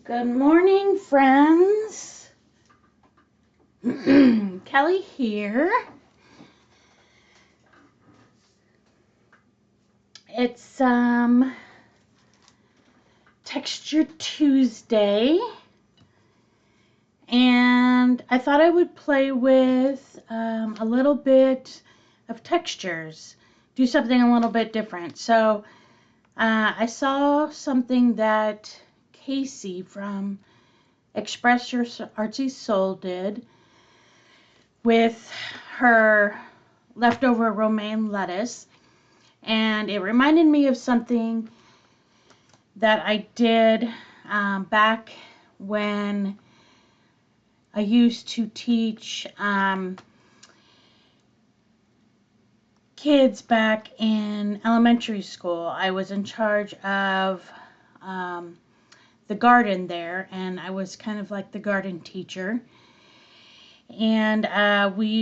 Good morning, friends. Kelly here. It's Texture Tuesday, and I thought I would play with a little bit of textures, do something a little bit different. So I saw something that Casey from Express Your Artsy Soul did with her leftover romaine lettuce, and it reminded me of something that I did back when I used to teach kids back in elementary school. I was in charge of the garden there, and I was kind of like the garden teacher. And we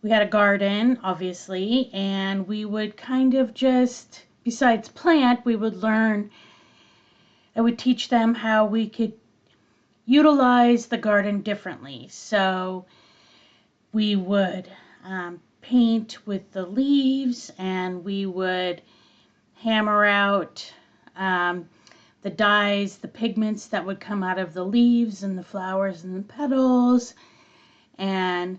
had a garden, obviously, and we would kind of just, besides plant, we would learn, I would teach them how we could utilize the garden differently. So we would paint with the leaves, and we would hammer out the dyes, the pigments that would come out of the leaves and the flowers and the petals, and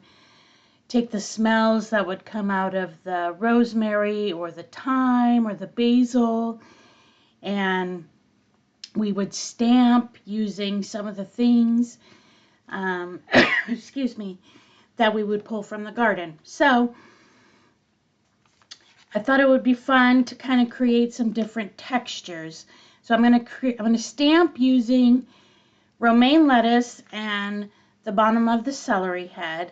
take the smells that would come out of the rosemary or the thyme or the basil, and we would stamp using some of the things, excuse me, that we would pull from the garden. So I thought it would be fun to kind of create some different textures. So I'm going to stamp using romaine lettuce and the bottom of the celery head,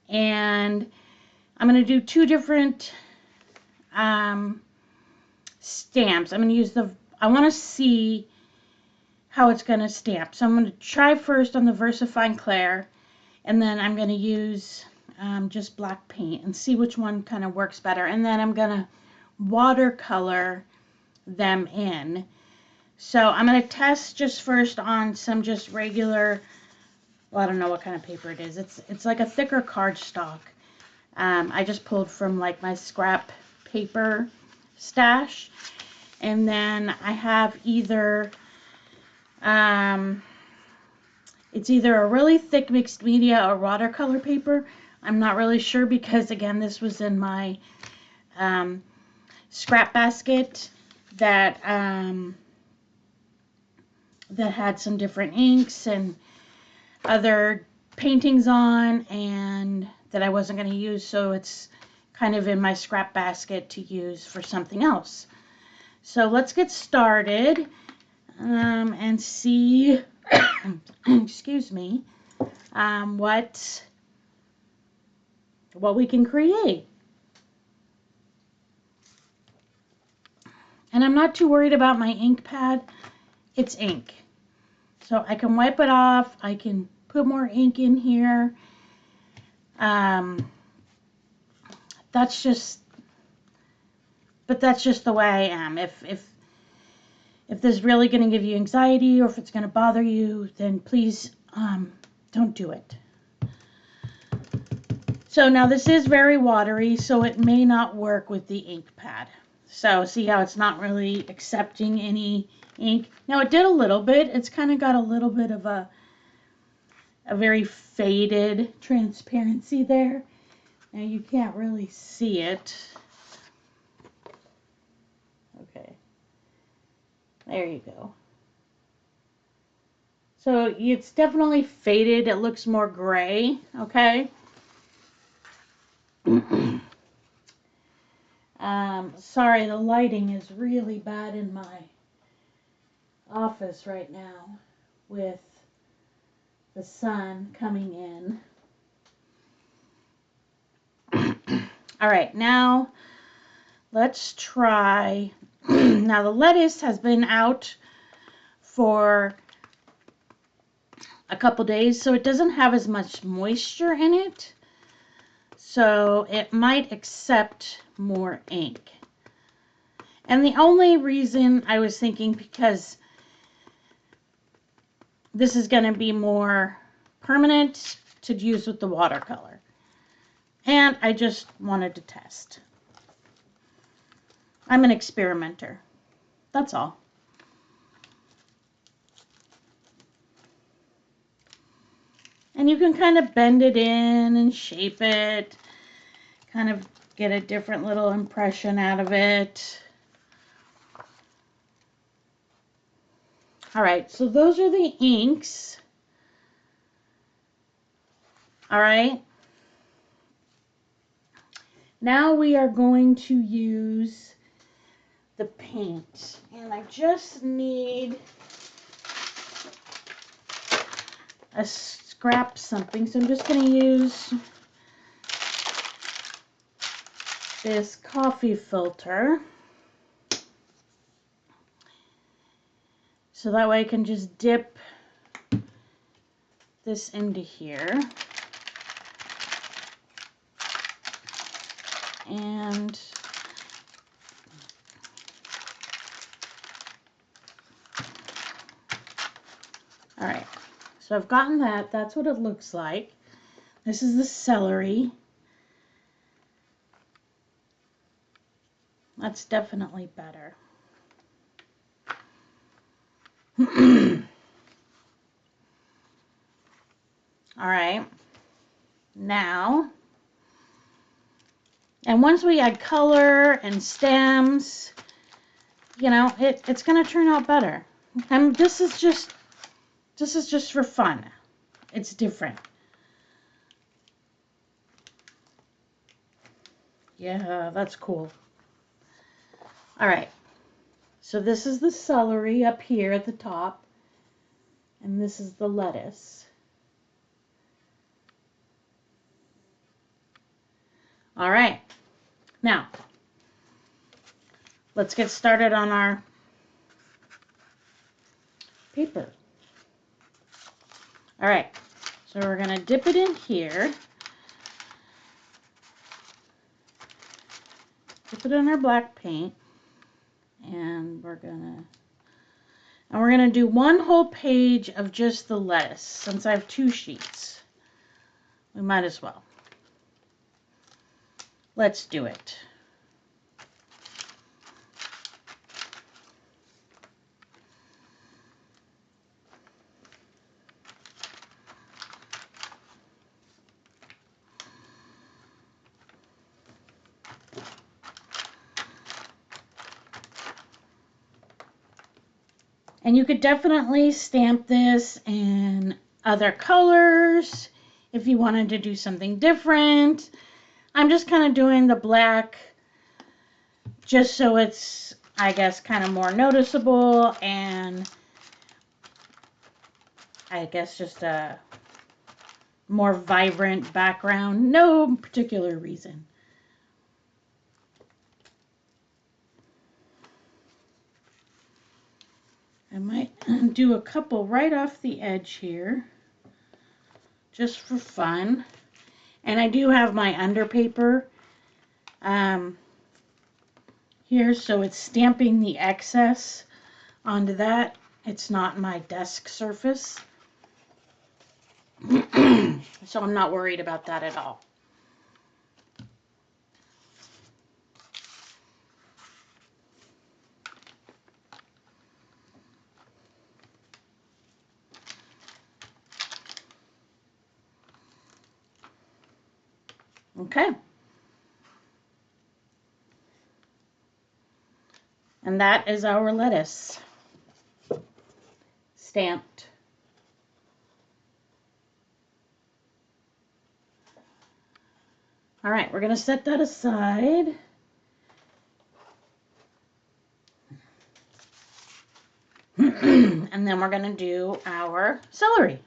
and I'm going to do two different stamps. I'm going to use I want to see how it's going to stamp. So I'm going to try first on the VersaFine Clair, and then I'm going to use just black paint and see which one kind of works better. And then I'm going to watercolor them in. So I'm going to test just first on some just regular, well, I don't know what kind of paper it is. It's like a thicker cardstock. I just pulled from like my scrap paper stash. And then I have either, it's either a really thick mixed media or watercolor paper. I'm not really sure because, again, this was in my scrap basket that that had some different inks and other paintings on, and that I wasn't going to use, so it's kind of in my scrap basket to use for something else. So let's get started and see excuse me, what we can create. And I'm not too worried about my ink pad. It's ink. So I can wipe it off. I can put more ink in here. That's just the way I am. If this is really going to give you anxiety, or if it's going to bother you, then please don't do it. So now this is very watery, so it may not work with the ink pad. So see how it's not really accepting any ink? Now it did a little bit. It's kind of got a little bit of a very faded transparency there. Now you can't really see it. Okay. There you go. So it's definitely faded. It looks more gray, okay? Sorry, the lighting is really bad in my office right now with the sun coming in. All right, now let's try. Now the lettuce has been out for a couple days, so it doesn't have as much moisture in it, so it might accept more ink. And the only reason I was thinking, because this is going to be more permanent to use with the watercolor. And I just wanted to test. I'm an experimenter. That's all. And you can kind of bend it in and shape it, kind of get a different little impression out of it. All right, so those are the inks. All right. Now we are going to use the paint. And I just need a scrap something. So I'm just going to use this coffee filter. So that way I can just dip this into here. And all right, so I've gotten that. That's what it looks like. This is the celery. That's definitely better. All right, now, and once we add color and stems, you know, it's going to turn out better. And this is just for fun. It's different. Yeah, that's cool. All right, so this is the celery up here at the top, and this is the lettuce. All right, now let's get started on our paper. All right, so we're going to dip it in here. Dip it in our black paint. And we're going to do one whole page of just the lettuce. Since I have 2 sheets, we might as well. Let's do it. And you could definitely stamp this in other colors if you wanted to do something different. I'm just kind of doing the black just so it's, I guess, kind of more noticeable, and I guess just a more vibrant background. No particular reason. I might do a couple right off the edge here, just for fun. And I do have my underpaper here, so it's stamping the excess onto that. It's not my desk surface, so I'm not worried about that at all. Okay. And that is our lettuce stamped. All right, we're going to set that aside. And then we're going to do our celery.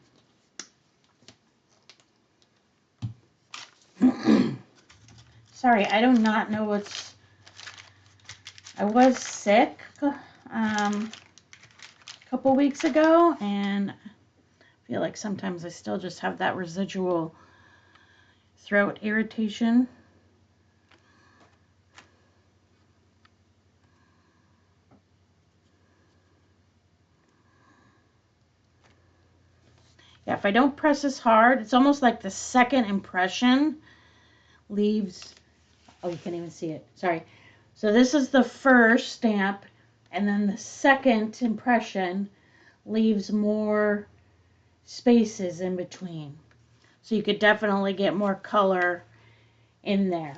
Sorry, I do not know what's... I was sick a couple weeks ago, and I feel like sometimes I still just have that residual throat irritation. Yeah, if I don't press as hard, it's almost like the second impression leaves, oh, you can't even see it, sorry. So this is the first stamp, and then the second impression leaves more spaces in between. So you could definitely get more color in there.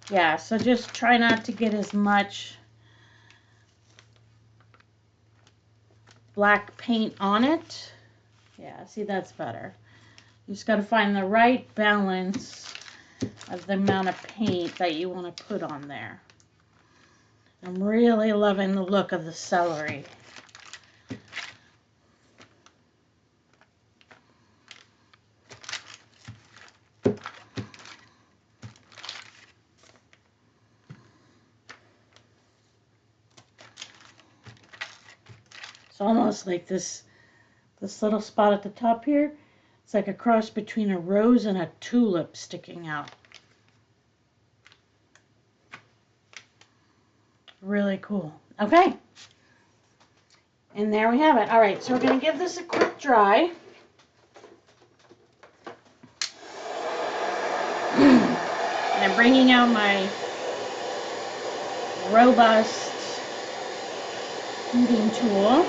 Yeah, so just try not to get as much black paint on it. Yeah, see, that's better. You just got to find the right balance of the amount of paint that you want to put on there. I'm really loving the look of the celery. It's almost like this little spot at the top here. It's like a cross between a rose and a tulip sticking out. Really cool. Okay. And there we have it. All right, so we're going to give this a quick dry. And I'm bringing out my robust heating tool.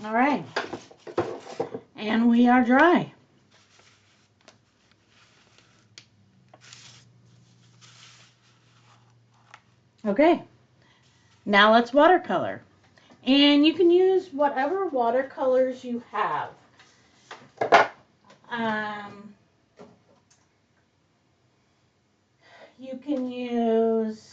All right, and we are dry. Okay, now let's watercolor. And you can use whatever watercolors you have. You can use,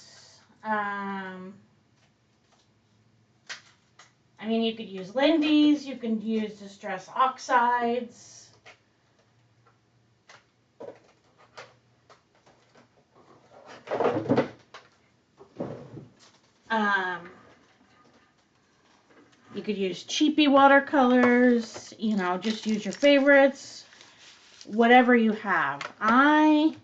you could use Lindy's, you can use Distress Oxides. You could use cheapy watercolors, just use your favorites, whatever you have. I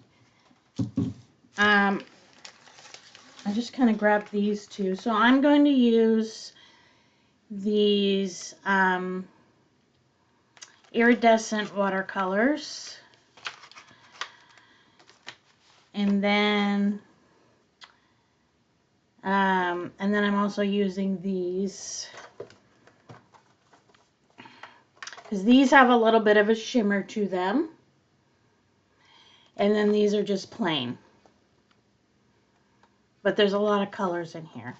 just kind of grabbed these two, so I'm going to use these iridescent watercolors, and then I'm also using these because these have a little bit of a shimmer to them, and then these are just plain, but there's a lot of colors in here.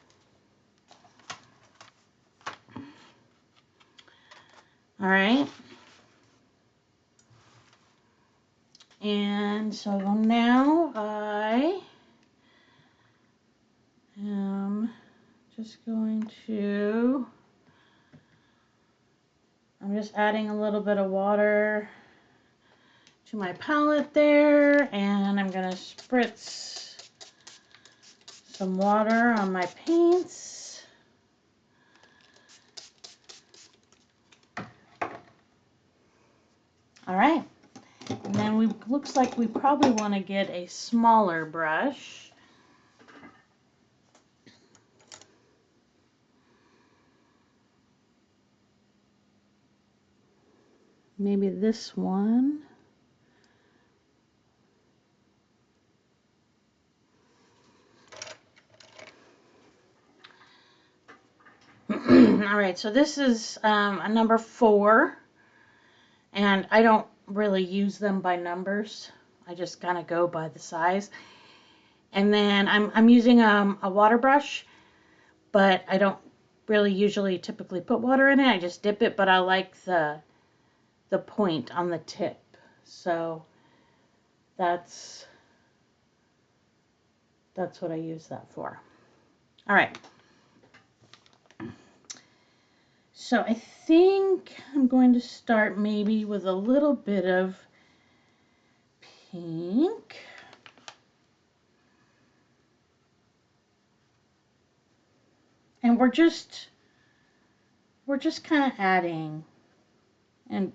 All right, and so now I am just going to, I'm just adding a little bit of water to my palette there, and I'm going to spritz some water on my paints. All right, and then looks like we probably want to get a smaller brush. Maybe this one. All right, so this is a number 4, and I don't really use them by numbers. I just kind of go by the size. And then I'm using a water brush, but I don't really usually typically put water in it. I just dip it, but I like the point on the tip. So that's what I use that for. All right. So I think I'm going to start maybe with a little bit of pink. And we're just kind of adding, and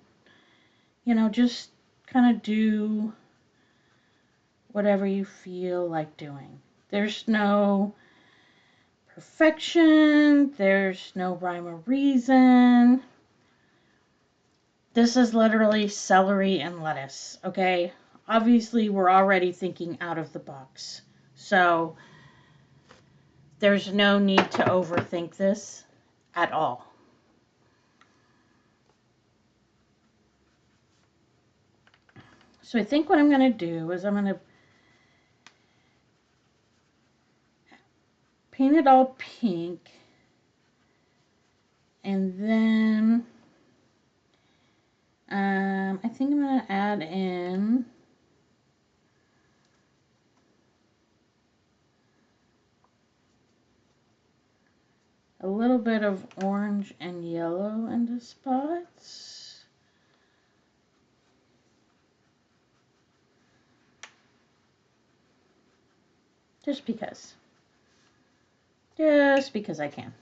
just kind of do whatever you feel like doing. There's no perfection, there's no rhyme or reason. This is literally celery and lettuce, okay? Obviously, we're already thinking out of the box. So there's no need to overthink this at all. So I think what I'm going to do is I'm going to paint it all pink, and then I think I'm going to add in a little bit of orange and yellow into spots. Just because. Just because I can.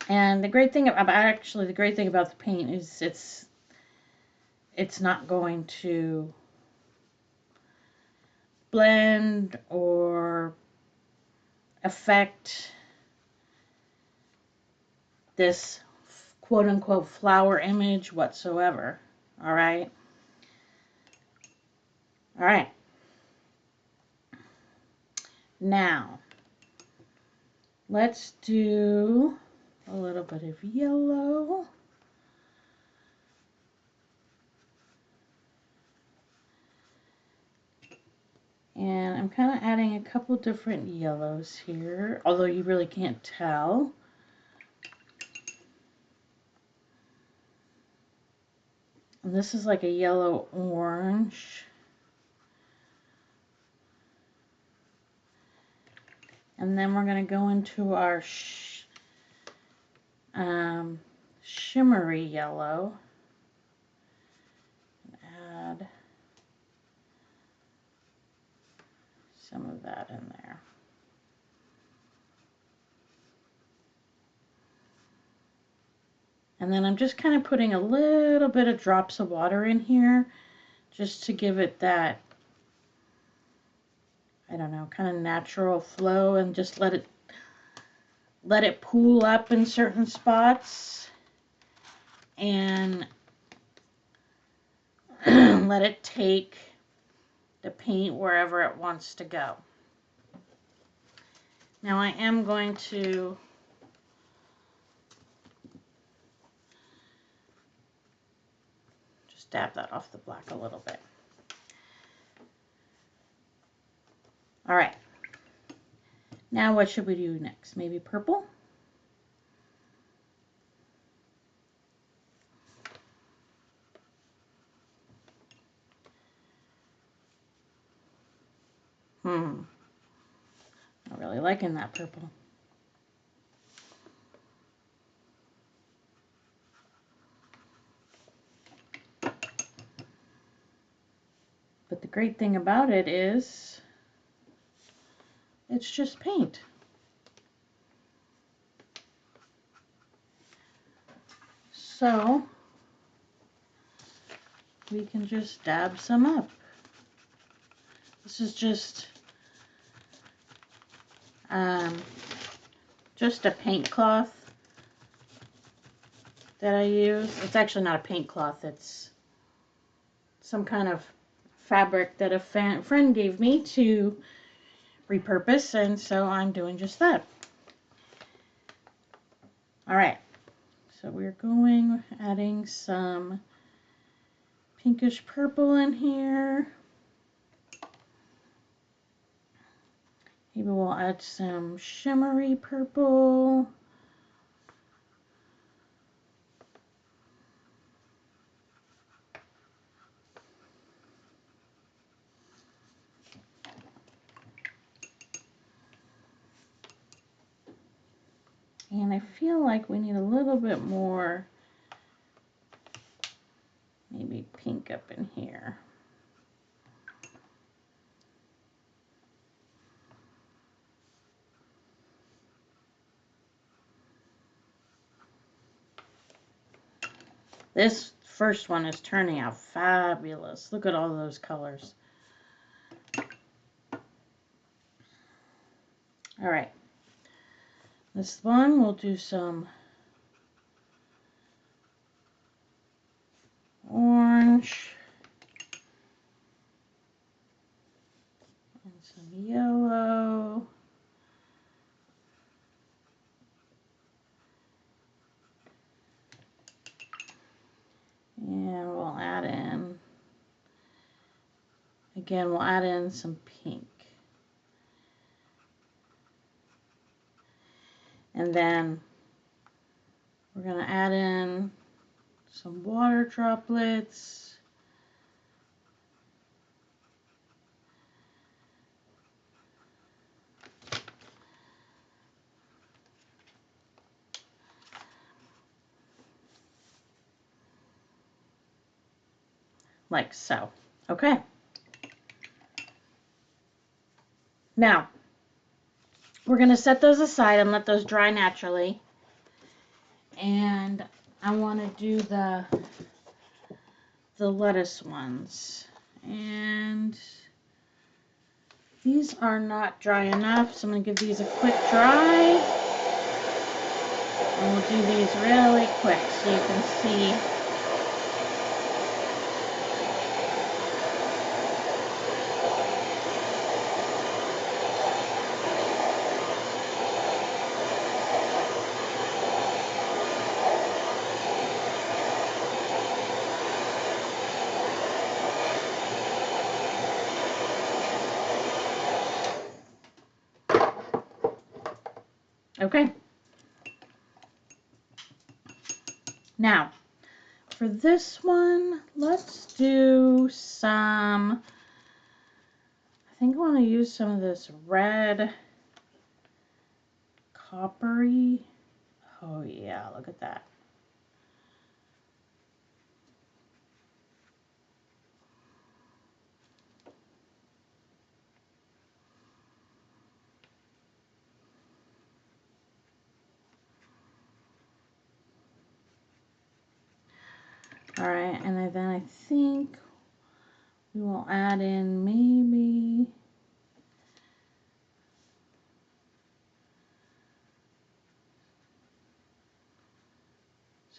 And the great thing about the paint is it's not going to blend or affect this quote unquote flower image whatsoever. All right. All right. Now, let's do a little bit of yellow. And I'm kind of adding a couple different yellows here, although you really can't tell. And this is like a yellow orange. And then we're going to go into our shimmery yellow. Add some of that in there. And then I'm just kind of putting a little bit of drops of water in here just to give it that, I don't know, kind of natural flow, and just let it pool up in certain spots and let it take the paint wherever it wants to go. Now I am going to just dab that off the black a little bit. All right. Now what should we do next? Maybe purple? I'm really liking that purple. But the great thing about it is it's just paint. So we can just dab some up. This is just a paint cloth that I use. It's actually not a paint cloth, it's some kind of fabric that a friend gave me to repurpose, and so I'm doing just that. All right, so we're adding some pinkish purple in here. Maybe we'll add some shimmery purple. And I feel like we need a little bit more, maybe pink up in here. This first one is turning out fabulous. Look at all those colors. All right. This one we'll do some orange and some yellow. And we'll add in, again, we'll add in some pink. And then we're going to add in some water droplets. Like so. Okay. Now, we're going to set those aside and let those dry naturally. And I want to do the lettuce ones. And these are not dry enough, so I'm going to give these a quick dry. And we'll do these really quick so you can see. Okay. Now, for this one, let's do some, I think I want to use some of this red coppery. Oh yeah, look at that. All right, and then I think we will add in maybe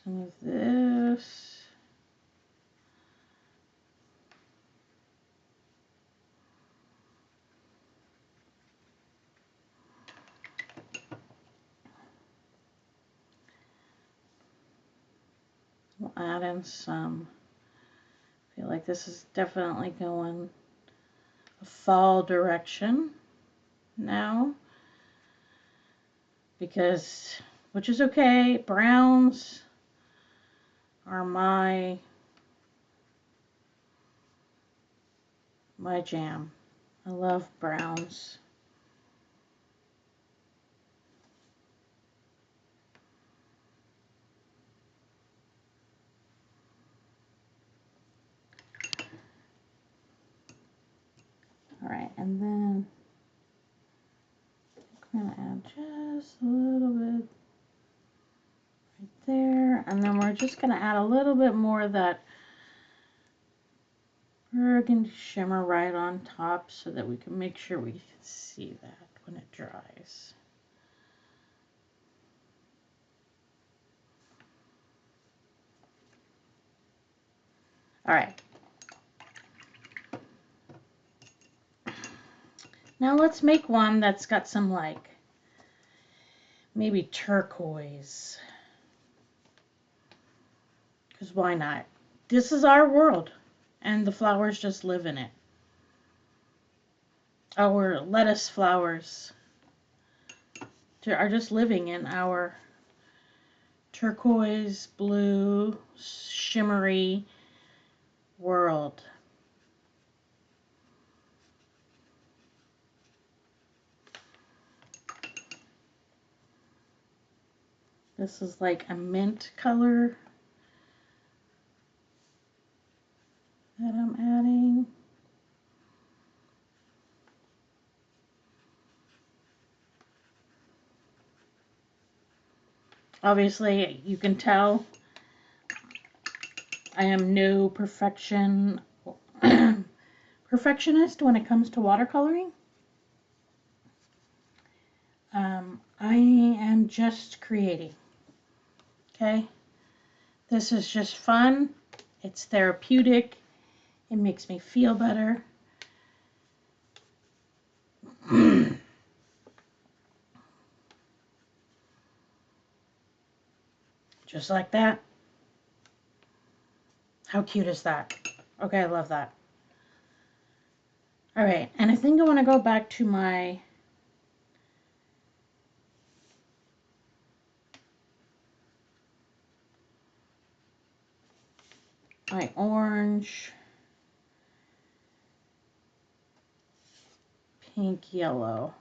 some of this. We'll add in some, I feel like this is definitely going a fall direction now, because, which is okay, browns are my jam. I love browns. All right, and then I'm going to add just a little bit right there, and then we're just going to add a little bit more of that burgundy shimmer right on top so that we can make sure we see that when it dries. All right. Now let's make one that's got some, like, maybe turquoise. Because why not? This is our world, and the flowers just live in it. our lettuce flowers are just living in our turquoise blue shimmery world. This is like a mint color that I'm adding. Obviously, you can tell I am no perfectionist when it comes to watercoloring. I am just creating. Okay? This is just fun. It's therapeutic. It makes me feel better. Just like that. How cute is that? Okay, I love that. All right, and I think I want to go back to my orange, pink, yellow.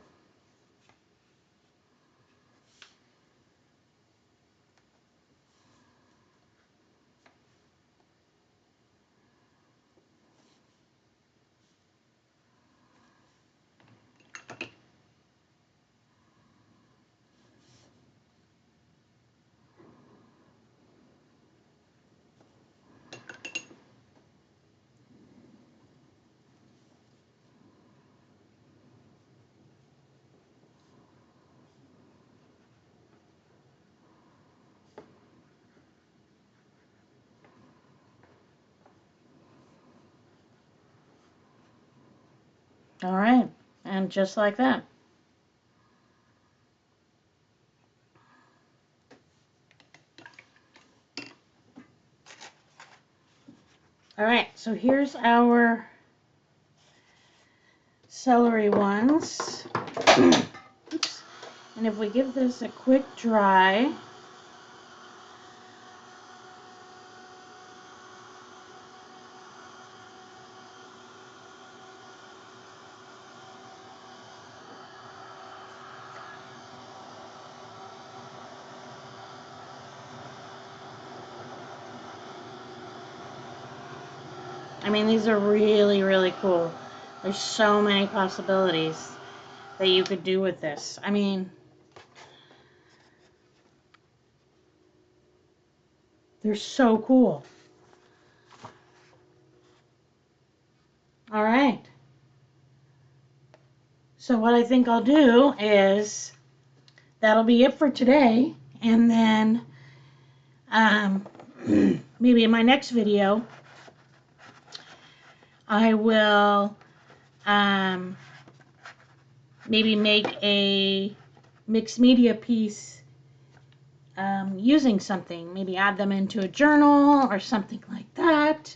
All right, and just like that. All right, so here's our celery ones. Oops. And if we give this a quick dry, I mean, these are really, really cool. There's so many possibilities that you could do with this. I mean, they're so cool. All right. So what I think I'll do is that'll be it for today. And then maybe in my next video, I will maybe make a mixed media piece using something. Maybe add them into a journal or something like that.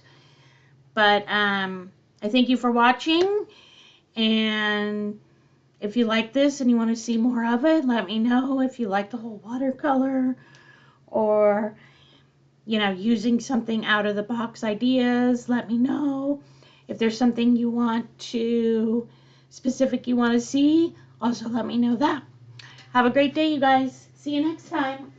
But I thank you for watching. And if you like this and you want to see more of it, let me know. If you like the whole watercolor or, you know, using something out of the box ideas, let me know. If there's something you want to, specific you want to see, also let me know that. Have a great day, you guys. See you next time.